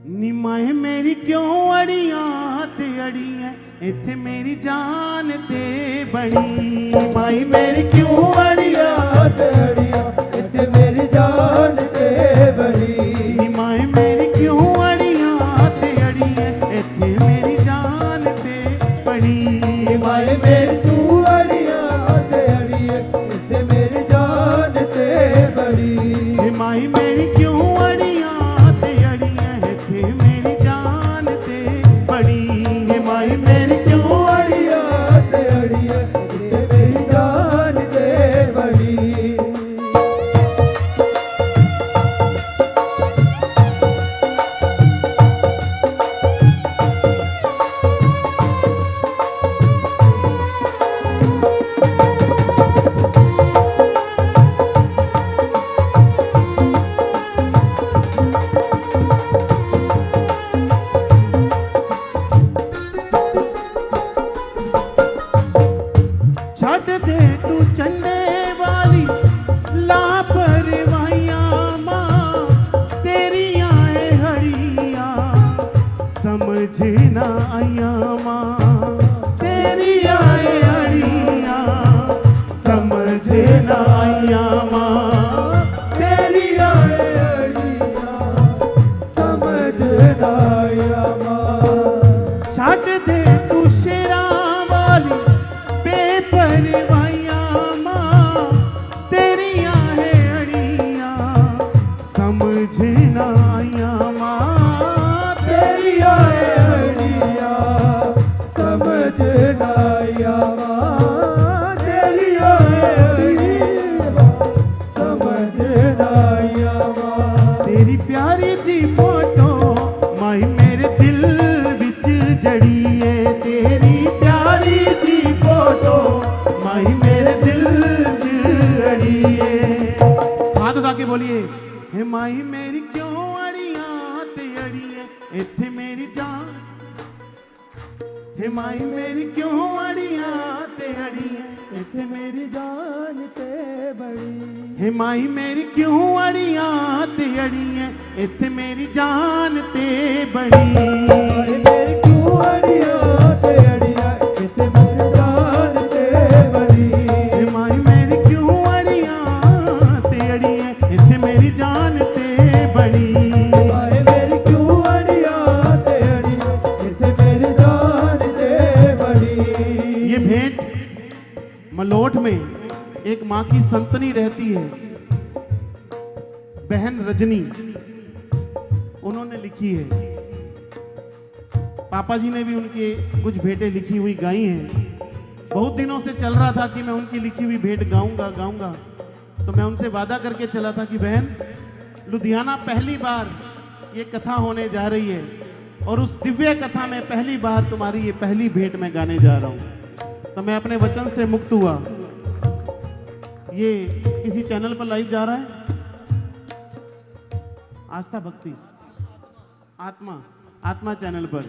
निमाए मेरी क्यों अड़ियां ते अड़ियां इत्थे मेरी जान ते बड़ी। निमाई मेरी क्यों अड़ियां ते अड़ियां इत्थे मेरी जान ते बड़ी। निमाए मेरी क्यों अड़ियां ते अड़ियां इत्थे मेरी जान ते बड़ी। निमाए मेरी क्यों अड़ियां ते अड़ियां इत्थे मेरी जान ते बड़ी। निमाई मेरी क्यों अड़ियां ते अड़ियां इत्थे मेरी जान ते बड़ी। निमाई मेरी क्यों अड़ियां ते अड़ियां इत्थे मेरी जान ते बड़ी। छड़ दे तू चंडे वाली लापरवाहियां मां तेरियां है हड़ियां समझ ना आया मां। तेरियां है हड़ियां समझ ना आया मां। तेरियां है हड़ियां समझ ना आया मां। छड़ दे तू शेरा वाली बेपरवाहियां मां तेरियां है अड़ियां समझ ना आया मां। तेरियां है अड़ियां समझ ना आया मां। तेरियां है अड़ियां समझ ना आया मां। तेरी प्यारी जी फोटो माई मेरे दिल विच जड़ी है। तेरी प्यारी जी फोटो माई मेरे दिल अड़ी है। हाथ उठा के बोलिए हे माई मेरी क्यों अड़ियां ते अड़ियां इत्थे मेरी जान। हे माई मेरी क्यों अड़ियां ते अड़ियां इत्थे मेरी जान ते बड़ी। हे माई मेरी क्यों अड़ियां ते अड़ियां इत्थे मेरी जान ते बड़ी। मेरी क्यों अड़ियां ते अड़ियां इत्थे मेरी जान ते बड़ी। हे माई मेरी क्यों अड़ियां ते अड़ियां इत्थे मेरी जान ते बड़ी। माई मेरी क्यों अड़ियां ते अड़ियां इत्थे मेरी जान ते बड़ी। ये भेंट मलोट में एक माँ की संतनी रहती है, बहन रजनी, उन्होंने लिखी है। पापा जी ने भी उनके कुछ भेंटें लिखी हुई गाई हैं। बहुत दिनों से चल रहा था कि मैं उनकी लिखी हुई भेंट गाऊंगा। तो मैं उनसे वादा करके चला था कि बहन लुधियाना पहली बार ये कथा होने जा रही है और उस दिव्य कथा में पहली बार तुम्हारी ये पहली भेंट मैं गाने जा रहा हूँ। तो मैं अपने वचन से मुक्त हुआ। ये किसी चैनल पर लाइव जा रहा है, आस्था भक्ति आत्मा चैनल पर।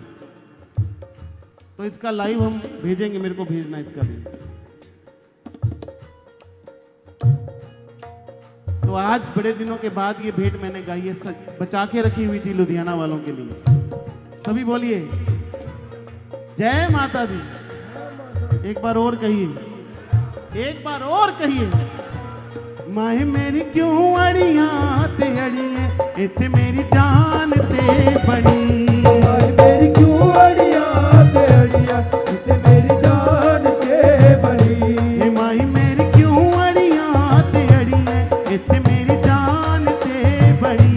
तो इसका लाइव हम भेजेंगे, मेरे को भेजना इसका भी। तो आज बड़े दिनों के बाद ये भेंट मैंने गाई है, बचा के रखी हुई थी लुधियाना वालों के लिए। सभी बोलिए जय माता दी। एक बार और कहिए, एक बार और कहिए। माए मेरी क्यों अड़ियां ते अड़ियां इत्थे मेरी जान ते बड़ी। माए मेरी क्यों अड़ियां ते अड़ियां इत्थे मेरी जान ते बड़ी। माए मेरी क्यों अड़ियां ते अड़ियां इत्थे मेरी जान ते बड़ी।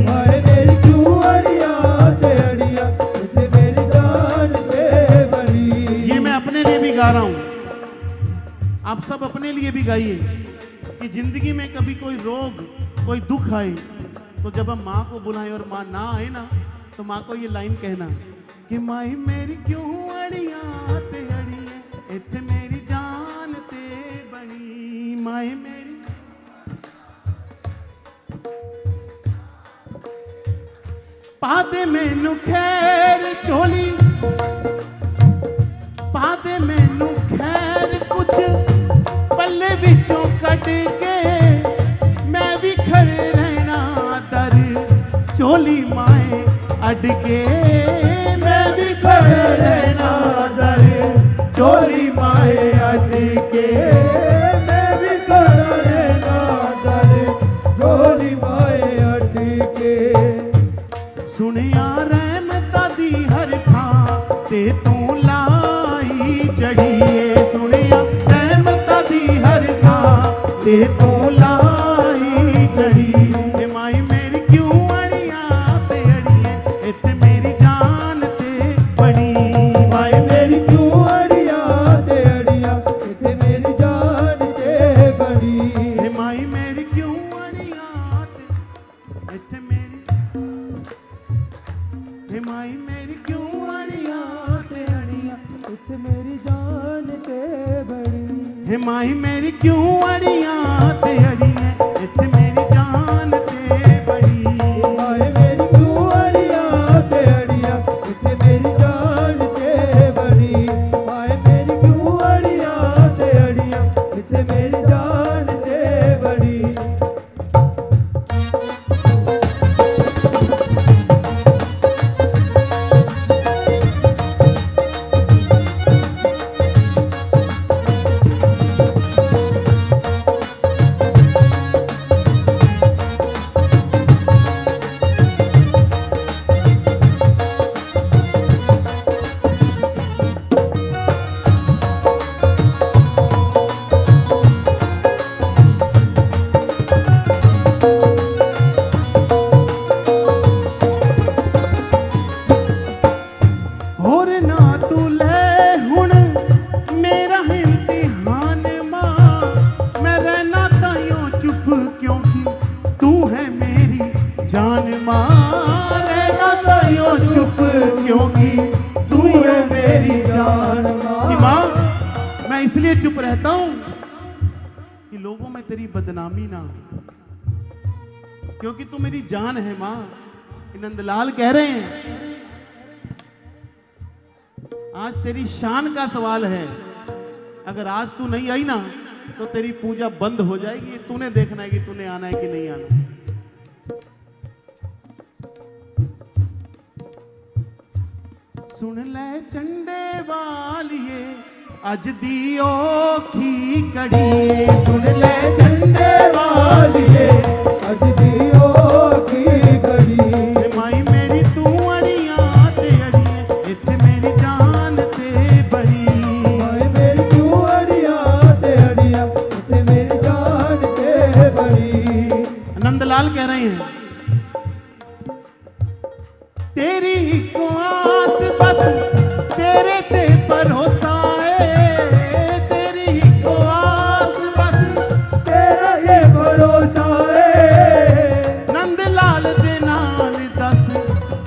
माए मेरी क्यों अड़ियां ते अड़ियां इत्थे मेरी जान ते बड़ी। ये मैं अपने लिए भी गा रहा हूं, आप सब अपने लिए भी गाइए कि जिंदगी में कभी कोई रोग, कोई दुख आए तो जब हम माँ को बुलाएं और माँ ना आए ना, तो माँ को ये लाइन कहना कि माई मेरी क्यों अड़ियां ते अड़ियां इत्थे मेरी जान ते बड़ी। माई मेरी पादे मैनू खैर चोली, पादे मैनू खैर कुछ पल्ले विचों कट के मैं भी खड़े रहना दर चोली माए अटके मैं भी खड़ा रहना दर चोली माए अटके मैं भी खड़ा रहना दर चोली माए अटके। सुनिया रहमतां दी हर थां ते तू लाई चढ़िए। सुनिया रहमतां दी हर थां ते तू लाई चढ़ी। ए माई मेरी क्यों अड़ियां ते अड़िए इत्थे मेरी जान ते बड़ी। माए मेरी क्यों अड़िया ते अड़िया इत्थे मेरी जान ते बड़ी। ए माई मेरी क्यों अड़ियां ते इत्थे मेरी। ए माई मेरी क्यों अड़ियां ते अड़ियां इत्थे मेरी जान ते बड़ी। हे माही मेरी क्यों अड़ियां ते अड़िए इत्थे मेरी जान ते बड़ी। माए मेरी क्यों अड़िया ते अड़िया इत्थे मेरी जान ते बड़ी। माए मेरी क्यों अड़िया ते अड़िया इत्थे मेरी जान ते बड़ी। होर ना तू ले हुण मेरा इम्तिहान मां। मैं रहना ताइयों चुप क्योंकि तू है मेरी जान मां। रहना ताइयों चुप क्योंकि तू है मेरी जान मां। मैं इसलिए चुप रहता हूं कि लोगों में तेरी बदनामी ना हो, क्योंकि तू मेरी जान है मां। नंदलाल कह रहे हैं आज तेरी शान का सवाल है। अगर आज तू नहीं आई ना तो तेरी पूजा बंद हो जाएगी। ये तूने देखना है कि तूने आना है कि नहीं आना। सुन ले चंडे वालिए अज दी औखी कड़ी। सुन ले चंडे वालिए अज दी औखी घड़ी। ए माई मेरी तू अड़ियां ते अड़िए इत्थे मेरी जान ते बड़ी। माए मेरी क्यों अड़िया ते अड़िया इत्थे मेरी जान ते बड़ी। नंदलाल कह रहे हैं तेरी को आस बस तेरे ते भरोसा है। तेरी को आस बस तेरा ये भरोसा है। नंदलाल दे नाल दस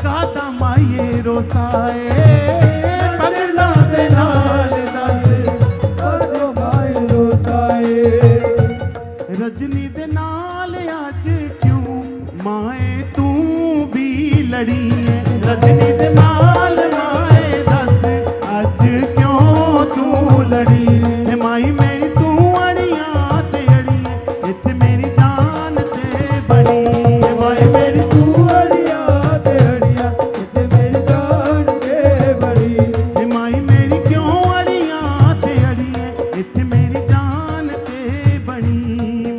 कादा माये रोसा है। पगला दे नाल दस करजो माए रोसाए। रजनी दे नाल आज क्यों माए तू भी लड़ी है। रजनी दे नाल माए दस आज क्यों तू लड़ी। हे माई मेरी तू अड़ियां ते अड़िए इत्थे मेरी जान ते बड़ी। हे माई मेरी तू अड़िया ते अड़िया इत्थे मेरी जान ते बड़ी। हे माई मेरी क्यों अड़ियां ते अड़िए इत्थे मेरी जान ते बड़ी।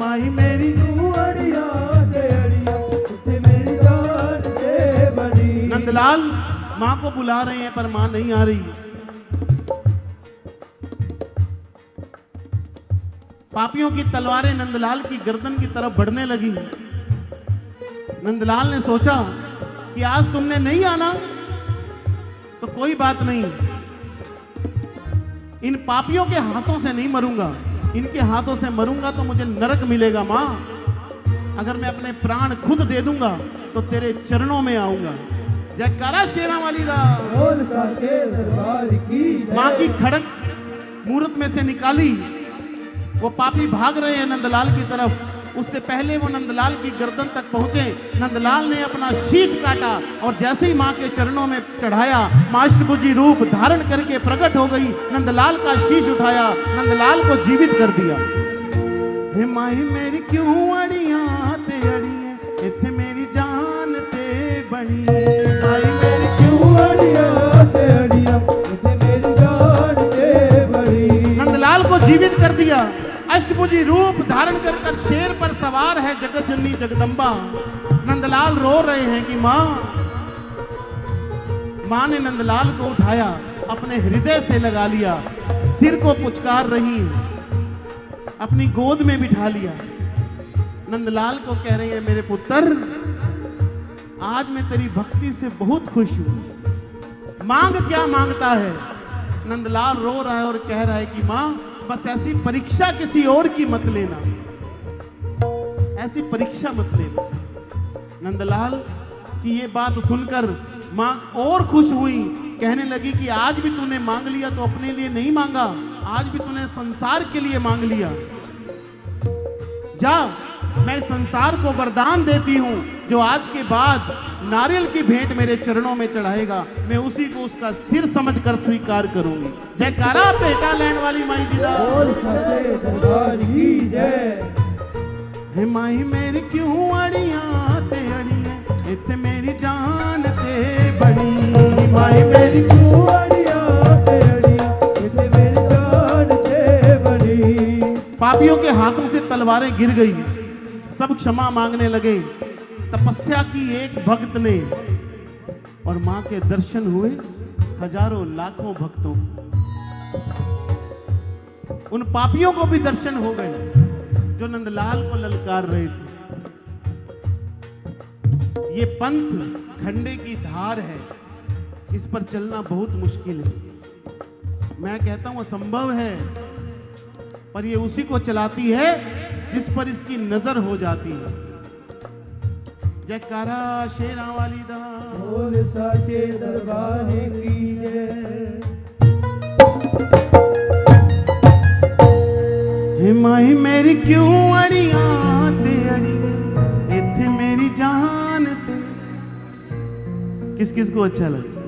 माई मेरी तू अड़िया ते अड़िया इत्थे मेरी जान ते बड़ी। नंदलाल मां को बुला रहे हैं पर मां नहीं आ रही। पापियों की तलवारें नंदलाल की गर्दन की तरफ बढ़ने लगी। नंदलाल ने सोचा कि आज तुमने नहीं आना तो कोई बात नहीं, इन पापियों के हाथों से नहीं मरूंगा। इनके हाथों से मरूंगा तो मुझे नरक मिलेगा मां। अगर मैं अपने प्राण खुद दे दूंगा तो तेरे चरणों में आऊंगा। जयकारा शेरा वाली दा। बोल साचे दरबार की जय। मां की खड़क मूर्त में से निकाली। वो पापी भाग रहे हैं नंदलाल की तरफ। उससे पहले वो नंदलाल की गर्दन तक पहुंचे। नंदलाल ने अपना शीश काटा और जैसे ही मां के चरणों में चढ़ाया, मां अष्टभुजी रूप धारण करके प्रकट हो गई। नंदलाल का शीश उठाया, नंदलाल को जीवित कर दिया। हे माही मेरी क्यों अड़ियां ते अड़िए इत्थे मेरी जान ते बनी। माही कर दिया। अष्टभुजी रूप धारण कर शेर पर सवार है जगत जननी जगदम्बा। नंदलाल रो रहे हैं कि मां ने नंदलाल को उठाया, अपने हृदय से लगा लिया, सिर को पुचकार रही है, अपनी गोद में बिठा लिया। नंदलाल को कह रही है, मेरे पुत्र आज मैं तेरी भक्ति से बहुत खुश हूं, मांग क्या मांगता है। नंदलाल रो रहा है और कह रहा है कि मां बस ऐसी परीक्षा किसी और की मत लेना, ऐसी परीक्षा मत लेना। नंदलाल की ये बात सुनकर मां और खुश हुई, कहने लगी कि आज भी तूने मांग लिया तो अपने लिए नहीं मांगा, आज भी तूने संसार के लिए मांग लिया। जा, मैं संसार को वरदान देती हूं, जो आज के बाद नारियल की भेंट मेरे चरणों में चढ़ाएगा, मैं उसी को उसका सिर समझकर स्वीकार करूंगी। जयकारा बेटा लैंड वाली माई जी दा। बोल सच्चे दरबार की जय। हे माई मेरी क्यों अड़ियां ते अड़ियां, इत्थे मेरी जान ते बड़ी। माई मेरी क्यों अड़ियां ते अड़ियां, इत्थे मेरी जान ते बड़ी। पापियों के हाथों से तलवारें गिर गई, सब क्षमा मांगने लगे। तपस्या की एक भक्त ने और मां के दर्शन हुए हजारों लाखों भक्तों। उन पापियों को भी दर्शन हो गए जो नंदलाल को ललकार रहे थे। ये पंथ खंडे की धार है, इस पर चलना बहुत मुश्किल है। मैं कहता हूं असंभव है, पर ये उसी को चलाती है जिस पर इसकी नजर हो जाती है। जयकारा शेरा वाली दा। बोल सच्चे दरबार की जय। हे माही मेरी क्यों अड़ियां ते अड़ियां, इत्थे मेरी जान ते। किस किस को अच्छा लगा?